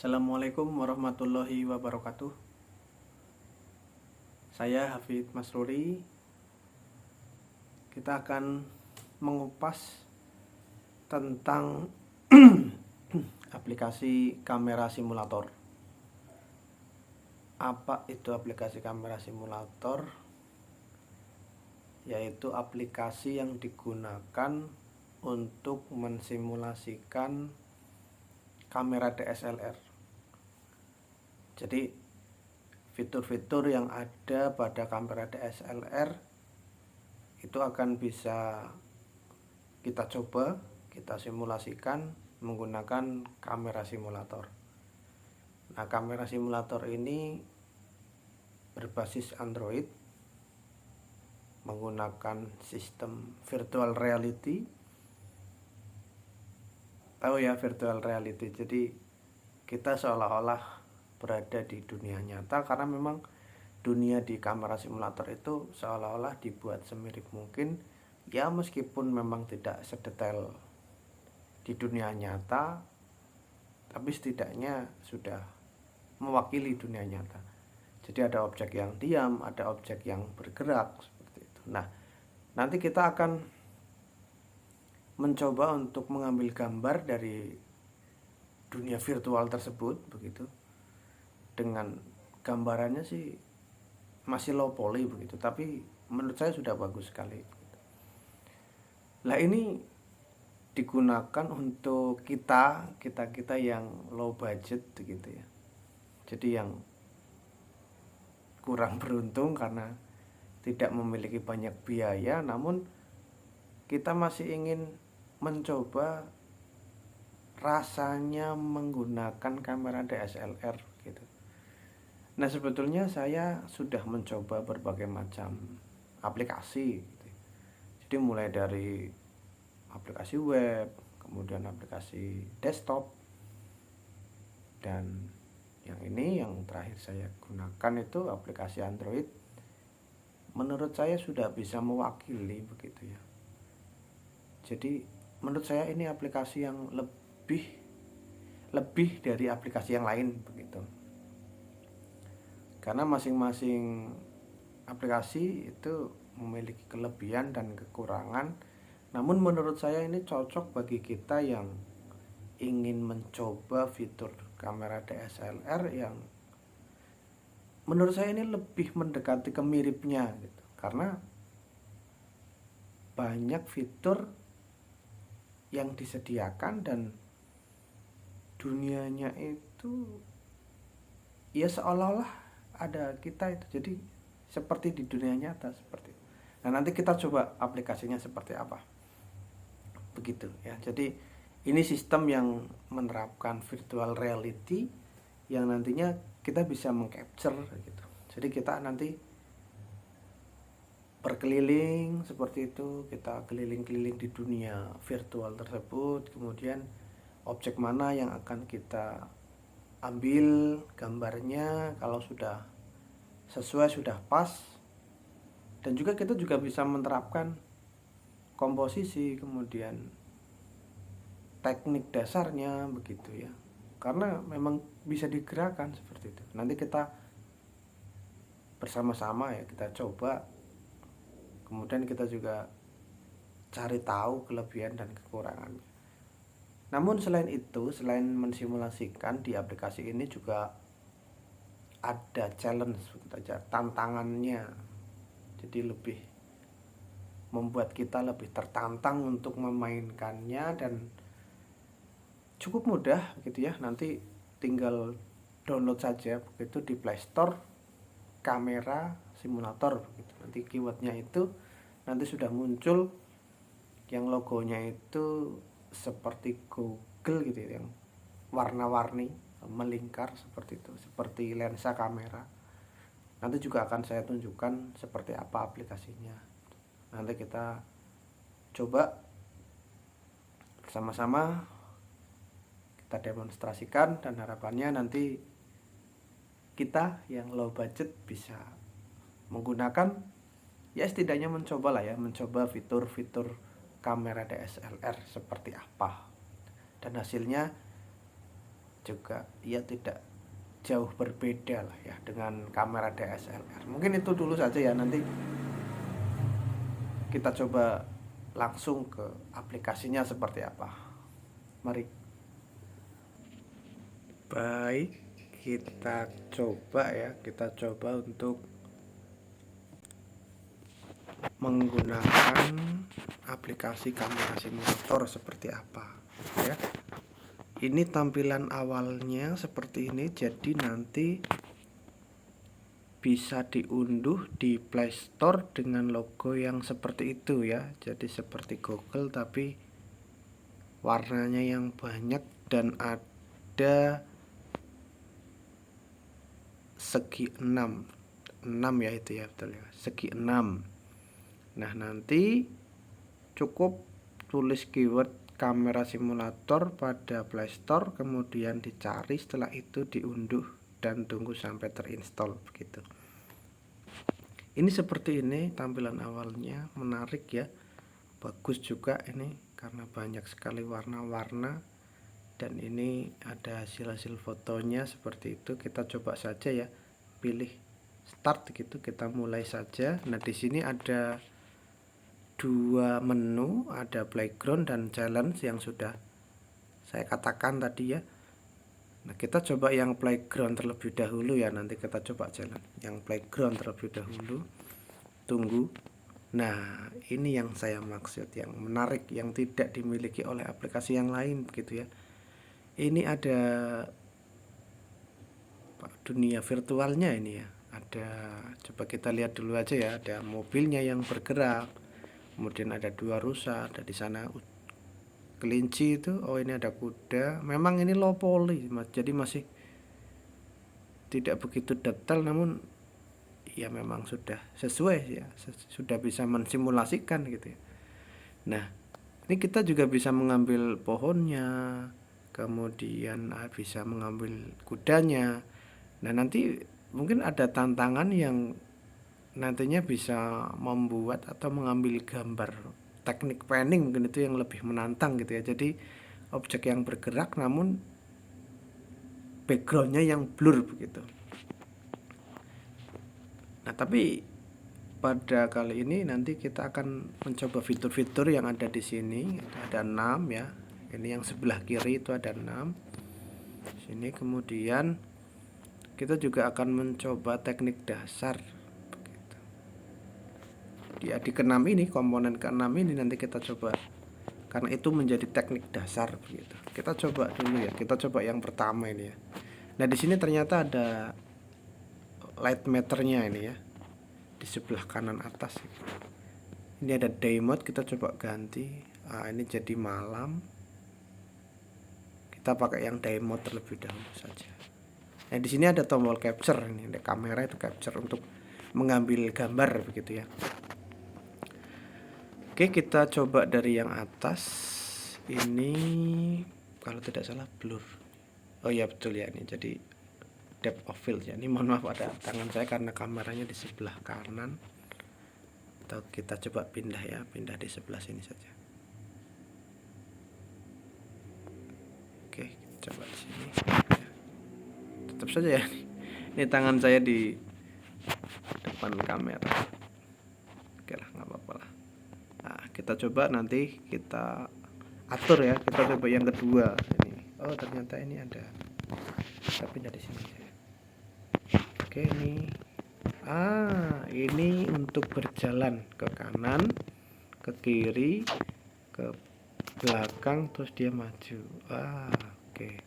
Assalamualaikum warahmatullahi wabarakatuh. Saya Hafid Masruri. Kita akan mengupas tentang aplikasi kamera simulator. Apa itu aplikasi kamera simulator? Yaitu aplikasi yang digunakan untuk mensimulasikan kamera DSLR. Jadi fitur-fitur yang ada pada kamera DSLR itu akan bisa kita coba, kita simulasikan menggunakan kamera simulator. Nah, kamera simulator ini berbasis Android, menggunakan sistem virtual reality. Tahu ya virtual reality, jadi kita seolah-olah berada di dunia nyata, karena memang dunia di kamera simulator itu seolah-olah dibuat semirip mungkin ya, meskipun memang tidak sedetail di dunia nyata, tapi setidaknya sudah mewakili dunia nyata. Jadi ada objek yang diam, ada objek yang bergerak seperti itu. Nah, nanti kita akan mencoba untuk mengambil gambar dari dunia virtual tersebut begitu. Dengan gambarannya sih masih low poly begitu, tapi menurut saya sudah bagus sekali. Nah, ini digunakan untuk kita yang low budget gitu ya. Jadi yang kurang beruntung karena tidak memiliki banyak biaya, namun kita masih ingin mencoba rasanya menggunakan kamera DSLR gitu. Nah, sebetulnya saya sudah mencoba berbagai macam aplikasi gitu. Jadi mulai dari aplikasi web, kemudian aplikasi desktop, dan yang ini yang terakhir saya gunakan itu aplikasi Android. Menurut saya sudah bisa mewakili begitu ya. Jadi menurut saya ini aplikasi yang lebih dari aplikasi yang lain begitu. Karena masing-masing aplikasi itu memiliki kelebihan dan kekurangan. Namun menurut saya ini cocok bagi kita yang ingin mencoba fitur kamera DSLR yang menurut saya ini lebih mendekati kemiripnya gitu. Karena banyak fitur yang disediakan dan dunianya itu ya seolah-olah ada kita itu, jadi seperti di dunia nyata seperti itu. Nah, nanti kita coba aplikasinya seperti apa begitu ya. Jadi ini sistem yang menerapkan virtual reality yang nantinya kita bisa mengcapture gitu. Jadi kita nanti berkeliling seperti itu, kita keliling-keliling di dunia virtual tersebut, kemudian objek mana yang akan kita ambil gambarnya, kalau sudah sesuai, sudah pas. Dan juga kita juga bisa menerapkan komposisi, kemudian teknik dasarnya begitu ya, karena memang bisa digerakkan seperti itu. Nanti kita bersama-sama ya, kita coba, kemudian kita juga cari tahu kelebihan dan kekurangannya. Namun selain itu, selain mensimulasikan, di aplikasi ini juga ada challenge begitu aja, tantangannya. Jadi lebih membuat kita lebih tertantang untuk memainkannya, dan cukup mudah gitu ya. Nanti tinggal download saja begitu di Play Store, kamera simulator begitu. Nanti keywordnya itu nanti sudah muncul yang logonya itu seperti Google gitu ya, yang warna-warni melingkar seperti itu, seperti lensa kamera. Nanti juga akan saya tunjukkan seperti apa aplikasinya. Nanti kita coba bersama-sama, kita demonstrasikan, dan harapannya nanti kita yang low budget bisa menggunakan, ya setidaknya mencoba lah ya, mencoba fitur-fitur kamera DSLR seperti apa. Dan hasilnya juga ya tidak jauh berbeda lah ya dengan kamera DSLR. Mungkin itu dulu saja ya, nanti kita coba langsung ke aplikasinya seperti apa. Mari. Baik, kita coba untuk menggunakan aplikasi kamera simulator seperti apa ya. Ini tampilan awalnya seperti ini, jadi nanti bisa diunduh di Play Store dengan logo yang seperti itu ya. Jadi seperti Google tapi warnanya yang banyak dan ada segi 6 ya, itu ya, betul ya, segi 6. Nah, nanti cukup tulis keyword kamera simulator pada Play Store, kemudian dicari, setelah itu diunduh dan tunggu sampai terinstall begitu. Ini seperti ini tampilan awalnya, menarik ya, bagus juga ini karena banyak sekali warna-warna, dan ini ada hasil-hasil fotonya seperti itu. Kita coba saja ya, pilih start gitu, kita mulai saja. Nah, di sini ada dua menu, ada playground dan challenge yang sudah saya katakan tadi ya. Nah, kita coba yang playground terlebih dahulu ya, nanti kita coba challenge. Yang playground terlebih dahulu, tunggu. Nah, ini yang saya maksud, yang menarik, yang tidak dimiliki oleh aplikasi yang lain begitu ya. Ini ada dunia virtualnya ini ya. Ada, coba kita lihat dulu aja ya, ada mobilnya yang bergerak. Kemudian ada dua rusa, ada di sana kelinci itu. Oh, ini ada kuda. Memang ini low poly, jadi masih tidak begitu detail, namun ya memang sudah sesuai ya, sudah bisa mensimulasikan gitu ya. Nah, ini kita juga bisa mengambil pohonnya, kemudian bisa mengambil kudanya. Nah, nanti mungkin ada tantangan yang nantinya bisa membuat atau mengambil gambar teknik panning, mungkin itu yang lebih menantang gitu ya. Jadi objek yang bergerak namun backgroundnya yang blur begitu. Nah, tapi pada kali ini nanti kita akan mencoba fitur-fitur yang ada di sini. Ada 6 ya. Ini yang sebelah kiri itu ada 6. Sini kemudian kita juga akan mencoba teknik dasar. Di ke-6 ini, komponen ke-6 ini nanti kita coba, karena itu menjadi teknik dasar begitu. Kita coba dulu ya, kita coba yang pertama ini ya. Nah, di sini ternyata ada light meternya ini ya, di sebelah kanan atas. Ini ada day mode, kita coba ganti. Ini jadi malam. Kita pakai yang day mode terlebih dahulu saja. Nah, di sini ada tombol capture, ini ada kamera itu capture untuk mengambil gambar begitu ya. Oke, kita coba dari yang atas. Ini kalau tidak salah blur. Oh iya, betul ya, ini jadi depth of field ya. Ini mohon maaf, ada tangan saya karena kameranya di sebelah kanan. Atau kita coba pindah ya, pindah di sebelah sini saja. Oke, coba di sini. Tetap saja ya. Ini tangan saya di depan kamera. Oke lah, nggak apa-apa lah. Nah, kita coba nanti kita atur ya. Kita coba yang kedua ini. Oh, ternyata ini ada. Kita pindah di sini. Oke, ini. Ini untuk berjalan ke kanan, ke kiri, ke belakang, terus dia maju. Oke.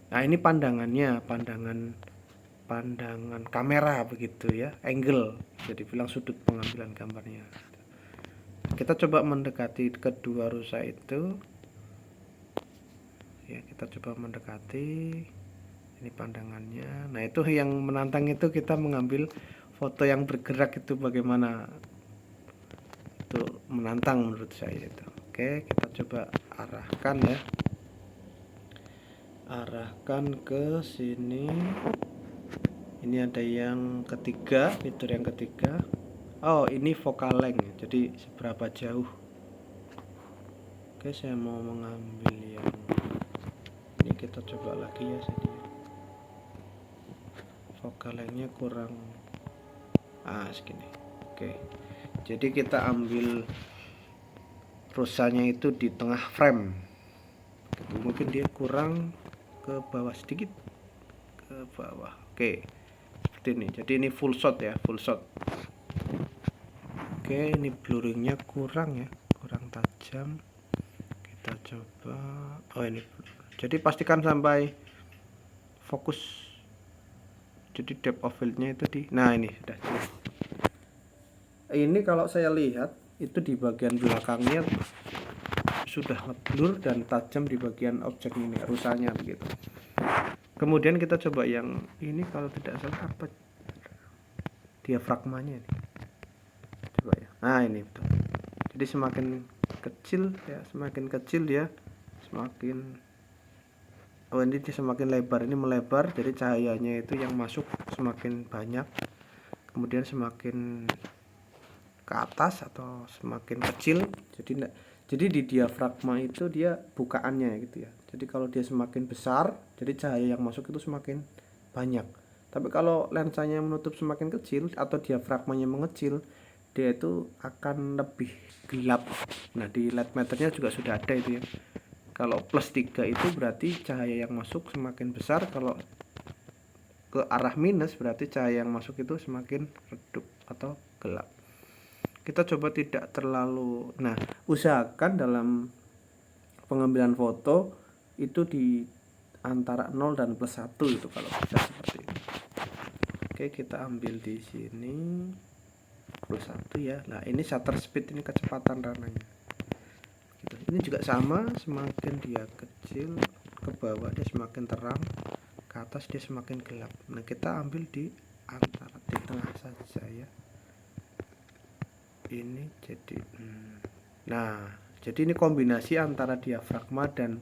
Nah, ini pandangannya, pandangan kamera begitu ya, angle. Jadi bilang sudut pengambilan gambarnya. Kita coba mendekati kedua rusa itu. Ya, kita coba mendekati. Ini pandangannya. Nah, itu yang menantang, itu kita mengambil foto yang bergerak itu bagaimana. Itu menantang menurut saya itu. Oke, kita coba arahkan ya. Arahkan ke sini. Ini ada yang ketiga, fitur yang ketiga. Oh, ini focal length, jadi seberapa jauh. Oke, saya mau mengambil yang ini kita coba lagi ya sini. Focal lengthnya kurang segini. Oke, jadi kita ambil rusanya itu di tengah frame. Mungkin dia kurang ke bawah sedikit, ke bawah. Oke, seperti ini. Jadi ini full shot ya, full shot. Oke, ini blurringnya kurang ya, kurang tajam. Kita coba, ini. Jadi pastikan sampai fokus. Jadi depth of fieldnya itu di, nah ini sudah. Ini kalau saya lihat itu di bagian belakangnya sudah ngeblur dan tajam di bagian objek ini, rusanya begitu. Kemudian kita coba yang ini, kalau tidak salah apa diafragmanya ini. Coba ya. Nah, ini betul. Jadi semakin kecil ya, semakin kecil dia semakin ini semakin lebar, ini melebar, jadi cahayanya itu yang masuk semakin banyak. Kemudian semakin ke atas atau semakin kecil, jadi di diafragma itu dia bukaannya gitu ya. Jadi kalau dia semakin besar, jadi cahaya yang masuk itu semakin banyak. Tapi kalau lensanya menutup semakin kecil atau diafragmanya mengecil, dia itu akan lebih gelap. Nah, di light meternya juga sudah ada itu ya. Kalau plus 3 itu berarti cahaya yang masuk semakin besar, kalau ke arah minus berarti cahaya yang masuk itu semakin redup atau gelap. Kita coba tidak terlalu, nah usahakan dalam pengambilan foto itu di antara 0 dan plus 1 itu kalau bisa seperti ini. Oke, kita ambil di sini plus 1 ya. Nah, ini shutter speed, ini kecepatan rananya gitu. Ini juga sama, semakin dia kecil ke bawah dia semakin terang, ke atas dia semakin gelap. Nah, kita ambil di antara, di tengah saja ya. Ini jadi nah, jadi ini kombinasi antara diafragma dan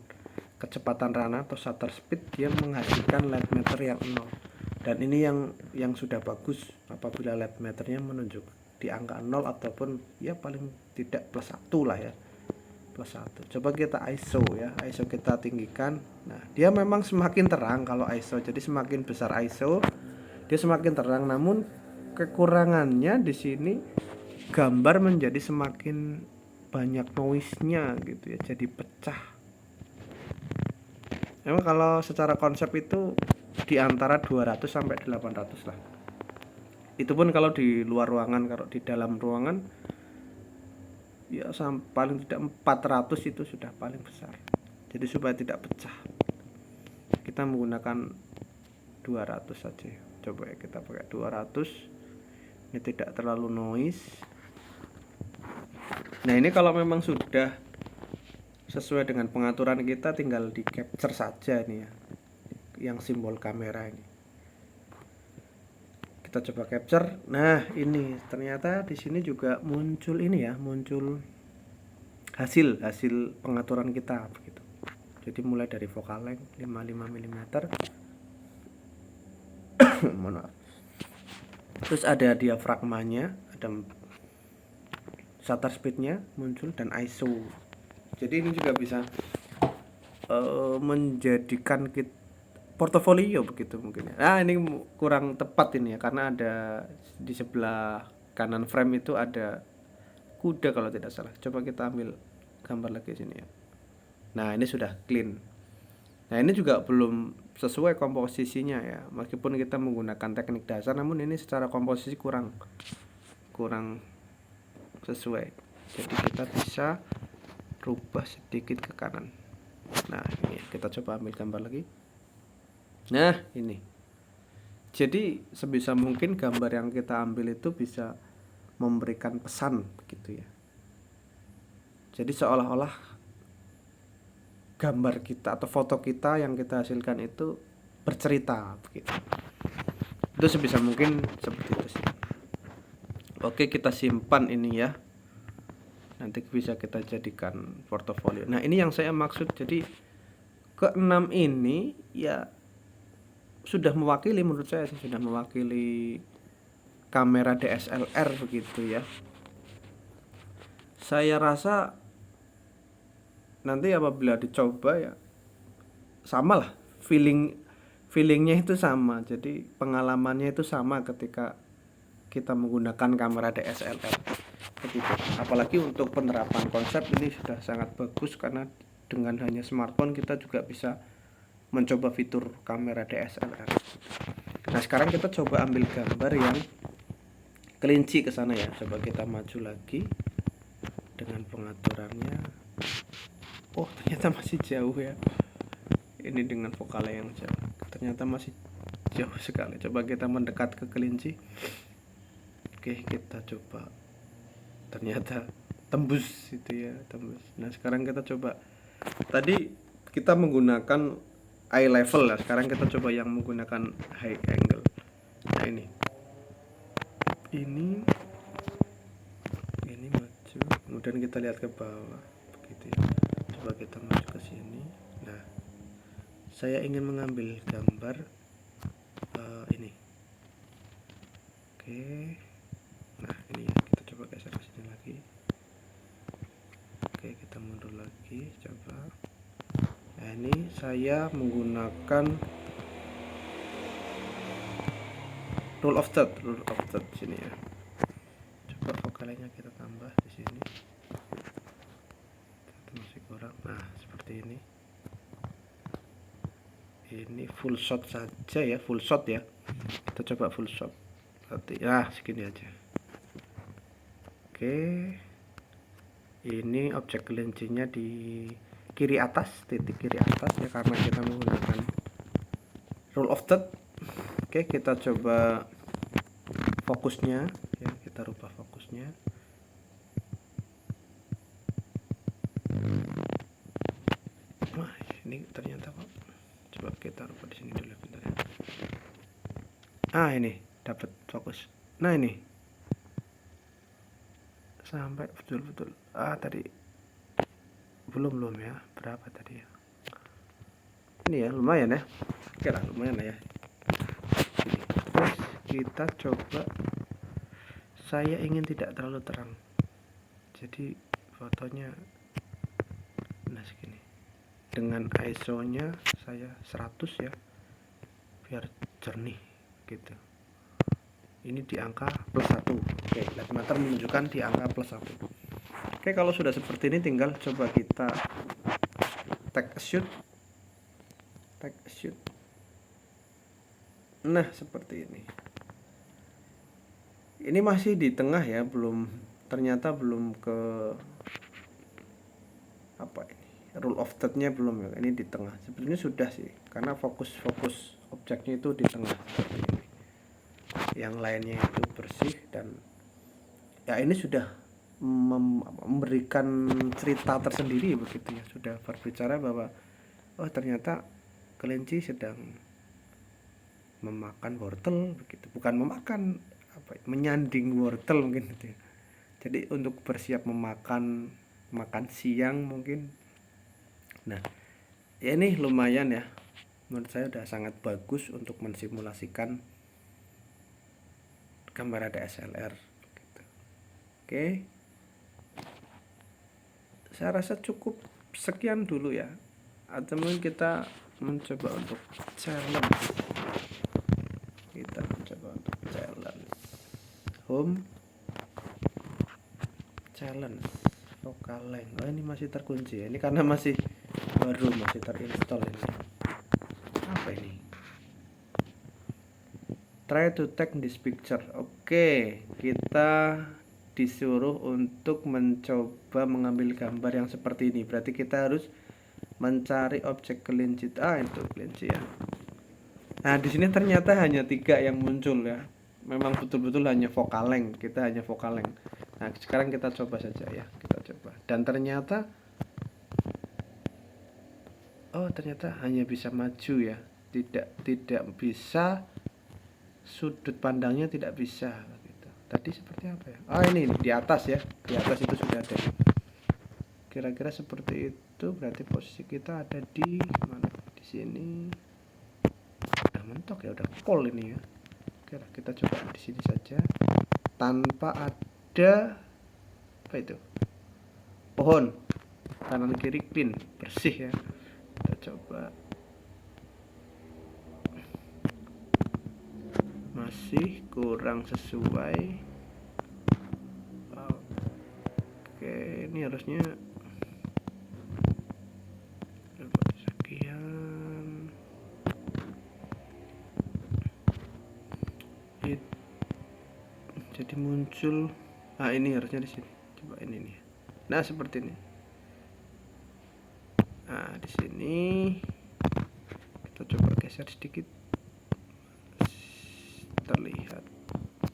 kecepatan rana atau shutter speed, dia menghasilkan light meter yang 0. Dan ini yang sudah bagus apabila light meternya menunjuk di angka 0 ataupun ya paling tidak plus 1 lah ya, plus 1. Coba kita ISO ya, ISO kita tinggikan. Nah, dia memang semakin terang kalau ISO, jadi semakin besar ISO dia semakin terang. Namun kekurangannya di sini gambar menjadi semakin banyak noise-nya gitu ya, jadi pecah. Memang kalau secara konsep itu di antara 200 sampai 800 lah. Itu pun kalau di luar ruangan. Kalau di dalam ruangan ya paling tidak 400 itu sudah paling besar. Jadi supaya tidak pecah kita menggunakan 200 saja. Coba ya, kita pakai 200. Ini tidak terlalu noise. Nah, ini kalau memang sudah sesuai dengan pengaturan kita, tinggal di capture saja ini ya, yang simbol kamera ini. Kita coba capture. Nah, ini ternyata di sini juga muncul ini ya, muncul hasil pengaturan kita begitu. Jadi mulai dari focal length 55 mm. Mohon maaf. Terus ada diafragmanya, ada shutter speednya muncul, dan ISO. Jadi ini juga bisa menjadikan portofolio begitu mungkin ya. Nah, ini kurang tepat ini ya, karena ada di sebelah kanan frame itu ada kuda kalau tidak salah. Coba kita ambil gambar lagi sini ya. Nah, ini sudah clean. Nah, ini juga belum sesuai komposisinya ya. Meskipun kita menggunakan teknik dasar, namun ini secara komposisi kurang sesuai. Jadi kita bisa rubah sedikit ke kanan. Nah, ini kita coba ambil gambar lagi. Nah, ini. Jadi sebisa mungkin gambar yang kita ambil itu bisa memberikan pesan begitu ya. Jadi seolah-olah gambar kita atau foto kita yang kita hasilkan itu bercerita begitu. Itu sebisa mungkin seperti itu sih. Oke, kita simpan ini ya. Nanti bisa kita jadikan portofolio. Nah, ini yang saya maksud. Jadi ke-6 ini ya sudah mewakili, menurut saya sudah mewakili kamera DSLR begitu ya. Saya rasa nanti apabila dicoba ya sama lah, feelingnya itu sama, jadi pengalamannya itu sama ketika kita menggunakan kamera DSLR begitu. Apalagi untuk penerapan konsep ini sudah sangat bagus, karena dengan hanya smartphone kita juga bisa mencoba fitur kamera DSLR. Nah sekarang kita coba ambil gambar yang kelinci ke sana ya. Coba kita maju lagi dengan pengaturannya. Oh ternyata masih jauh ya, ini dengan vokalnya yang jauh ternyata masih jauh sekali. Coba kita mendekat ke kelinci. Oke kita coba, ternyata tembus itu ya, tembus. Nah sekarang kita coba, tadi kita menggunakan eye level lah, sekarang kita coba yang menggunakan high angle. Nah ini maju, kemudian kita lihat ke bawah begitu ya. Coba kita maju ke sini. Nah saya ingin mengambil gambar ini. Oke nah ini ya, kita coba geser ke sini lagi. Oke kita mundur lagi coba. Nah ini saya menggunakan rule of third sini ya. Coba vokalnya kita tambah di sini. Itu masih kurang. Nah seperti ini. Ini full shot saja ya, full shot ya. Kita coba full shot. Berarti ya segini aja. Oke. Ini objek kelincinya di kiri atas, titik kiri atas ya, karena kita menggunakan rule of third. Oke, kita coba fokusnya ya, kita rubah fokusnya. Wah, ini ternyata kok. Coba kita rubah di sini dulu bentar ya. Ah, ini dapat fokus. Nah, ini sampai betul-betul. Ah, tadi belum ya. Berapa tadi ya? Ini ya, lumayan ya. Oke lah, lumayan lah ya. Terus kita coba, saya ingin tidak terlalu terang, jadi fotonya nah segini. Dengan ISO nya saya 100 ya, biar jernih gitu. Ini di angka +1. Oke, light meter menunjukkan di angka +1. Oke, kalau sudah seperti ini tinggal coba kita take a shoot. Nah seperti ini. Ini masih di tengah ya, ternyata belum ke apa ini, rule of third-nya belum ya. Ini di tengah. Sebenarnya sudah sih, karena fokus objeknya itu di tengah seperti ini. Yang lainnya itu bersih, dan ya ini sudah memberikan cerita tersendiri begitu ya. Sudah berbicara bahwa oh ternyata kelinci sedang memakan wortel begitu, bukan memakan apa, menyanding wortel mungkin gitu ya. Jadi untuk bersiap makan siang mungkin. Nah ya ini lumayan ya, menurut saya udah sangat bagus untuk mensimulasikan kamera DSLR gitu. Oke, saya rasa cukup sekian dulu ya, atau mungkin kita mencoba untuk challenge. Kita mencoba untuk challenge home challenge Vocalink. Oh ini masih terkunci ya, ini karena masih baru, masih terinstall ini. Apa ini? Try to take this picture. Oke, kita disuruh untuk mencoba mengambil gambar yang seperti ini. Berarti kita harus mencari objek kelinci. Ah itu kelinci ya. Nah di sini ternyata hanya 3 yang muncul ya. Memang betul-betul hanya Vocalink. Kita hanya Vocalink. Nah sekarang kita coba saja ya. Kita coba. Dan ternyata oh ternyata hanya bisa maju ya. Tidak bisa, sudut pandangnya tidak bisa gitu. Tadi seperti apa ya? Ah ini di atas ya. Di atas itu sudah ada. Kira-kira seperti itu. Berarti posisi kita ada di mana? Di sini. Udah mentok ya, udah full ini ya. Oke, kita coba di sini saja tanpa ada apa itu, pohon. Kanan kiri clean, bersih ya. Kita coba masih kurang sesuai. Oke, ini harusnya sekian. Jadi muncul, ini harusnya di sini. Coba ini nih. Nah, seperti ini. Nah, di sini kita coba geser sedikit. Terlihat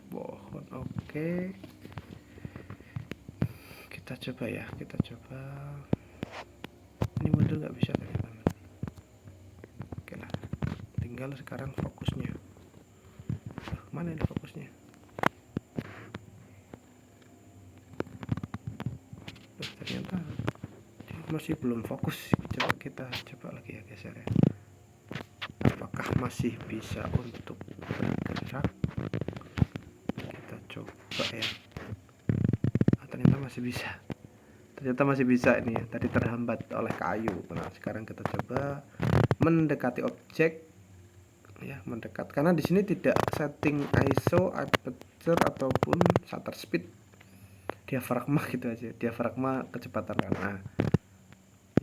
pohon. Oke. Kita coba ya, kita coba. Ini mundur nggak bisa teman-teman. Oke lah. Tinggal sekarang fokusnya. Mana ini fokusnya? Ternyata masih belum fokus. Coba kita coba lagi ya, geser ya. Apakah masih bisa untuk bergerak? Kita coba ya. Ternyata masih bisa ini ya. Tadi terhambat oleh kayu. Nah, sekarang kita coba mendekati objek ya, mendekat, karena di sini tidak setting ISO, aperture ataupun shutter speed, diafragma gitu aja, diafragma kecepatan. Nah,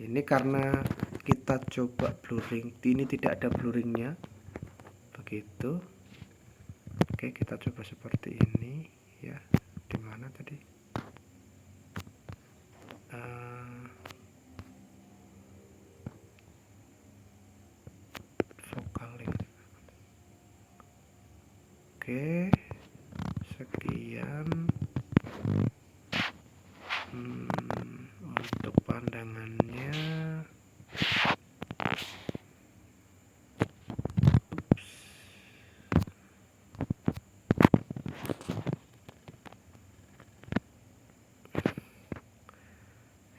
ini karena kita coba blurring, ini tidak ada blurringnya begitu. Oke, kita coba seperti ini ya. Dimana tadi focal length. Oke, sekian untuk pandangannya.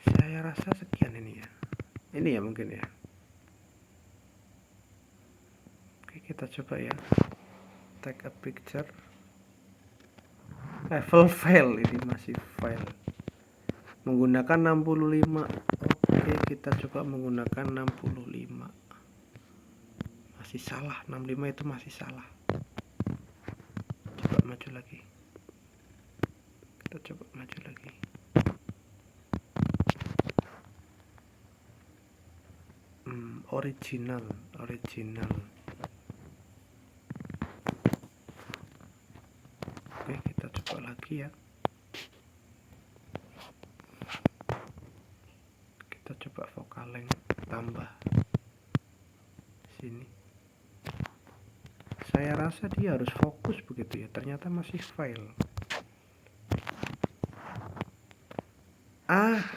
Saya rasa sekian ini ya. Ini ya mungkin ya. Oke, kita coba ya. Take a picture. Level file, ini masih file. Menggunakan 65. Oke, kita coba menggunakan 65. Masih salah, 65 itu masih salah. Coba maju lagi. Kita coba maju lagi. Original. Oke, kita coba lagi ya. Kita coba focal length tambah sini. Saya rasa dia harus fokus begitu ya. Ternyata masih file.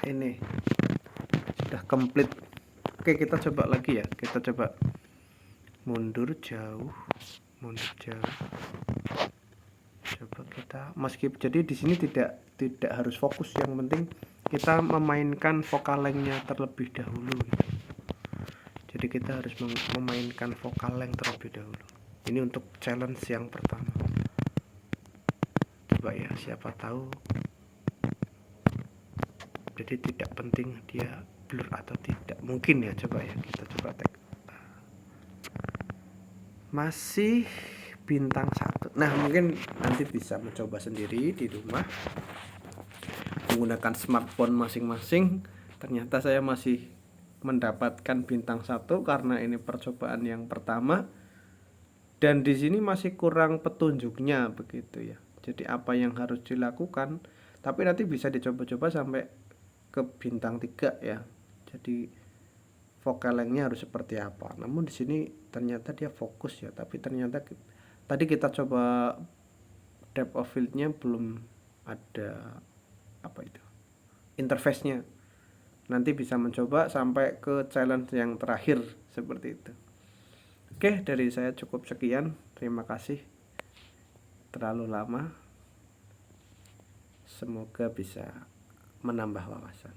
Ini sudah komplit. Oke, kita coba lagi ya. Kita coba mundur jauh. Coba kita jadi di sini tidak harus fokus, yang penting kita memainkan focal length-nya terlebih dahulu gitu. Jadi kita harus memainkan focal length terlebih dahulu. Ini untuk challenge yang pertama. Coba ya, siapa tahu. Jadi tidak penting dia blur atau tidak, mungkin ya. Coba ya, kita coba tag. Masih bintang 1. Nah, mungkin nanti bisa mencoba sendiri di rumah menggunakan smartphone masing-masing. Ternyata saya masih mendapatkan bintang 1 karena ini percobaan yang pertama, dan di sini masih kurang petunjuknya begitu ya. Jadi apa yang harus dilakukan, tapi nanti bisa dicoba-coba sampai ke bintang 3 ya. Jadi focal length-nya harus seperti apa. Namun di sini ternyata dia fokus ya, tapi ternyata tadi kita coba depth of field-nya belum ada interface-nya. Nanti bisa mencoba sampai ke challenge yang terakhir seperti itu. Oke, dari saya cukup sekian. Terima kasih. Terlalu lama. Semoga bisa menambah wawasan.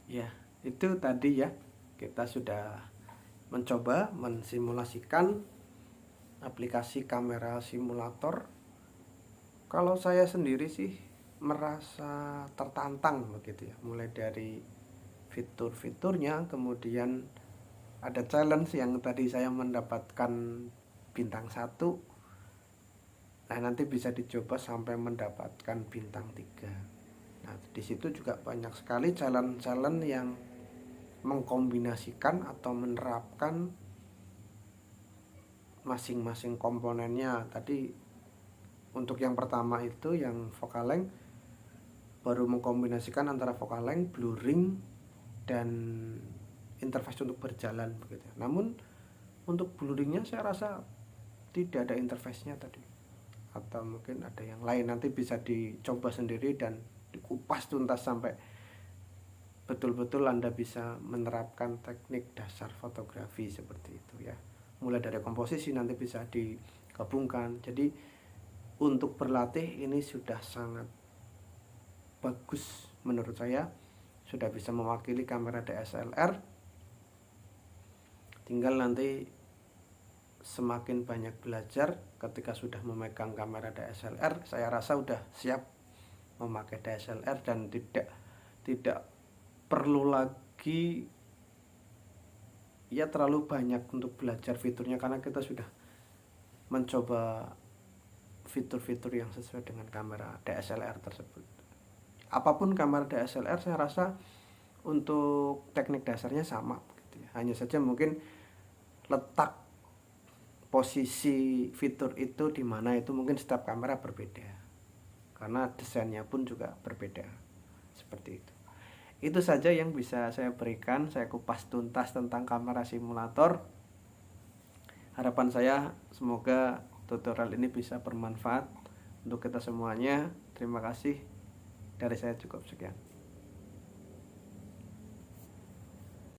Ya, itu tadi ya. Kita sudah mencoba mensimulasikan aplikasi kamera simulator. Kalau saya sendiri sih merasa tertantang begitu ya, mulai dari fitur-fiturnya, kemudian ada challenge yang tadi saya mendapatkan bintang 1. Nah, nanti bisa dicoba sampai mendapatkan bintang 3. Nah, di situ juga banyak sekali challenge-challenge yang mengkombinasikan atau menerapkan masing-masing komponennya. Tadi untuk yang pertama itu yang focal length baru mengkombinasikan antara focal length, blurring, dan interface untuk berjalan begitu. Namun untuk blurringnya saya rasa tidak ada interface-nya tadi, atau mungkin ada yang lain. Nanti bisa dicoba sendiri dan dikupas tuntas sampai betul-betul Anda bisa menerapkan teknik dasar fotografi seperti itu ya. Mulai dari komposisi nanti bisa digabungkan. Jadi untuk berlatih ini sudah sangat bagus menurut saya, sudah bisa mewakili kamera DSLR. Tinggal nanti semakin banyak belajar ketika sudah memegang kamera DSLR, saya rasa sudah siap memakai DSLR dan tidak perlu lagi ya terlalu banyak untuk belajar fiturnya, karena kita sudah mencoba fitur-fitur yang sesuai dengan kamera DSLR tersebut. Apapun kamera DSLR saya rasa untuk teknik dasarnya sama gitu ya. Hanya saja mungkin letak posisi fitur itu di mana itu mungkin setiap kamera berbeda, karena desainnya pun juga berbeda. Seperti itu. Itu saja yang bisa saya berikan, saya kupas tuntas tentang kamera simulator. Harapan saya semoga tutorial ini bisa bermanfaat untuk kita semuanya. Terima kasih. Dari saya cukup sekian.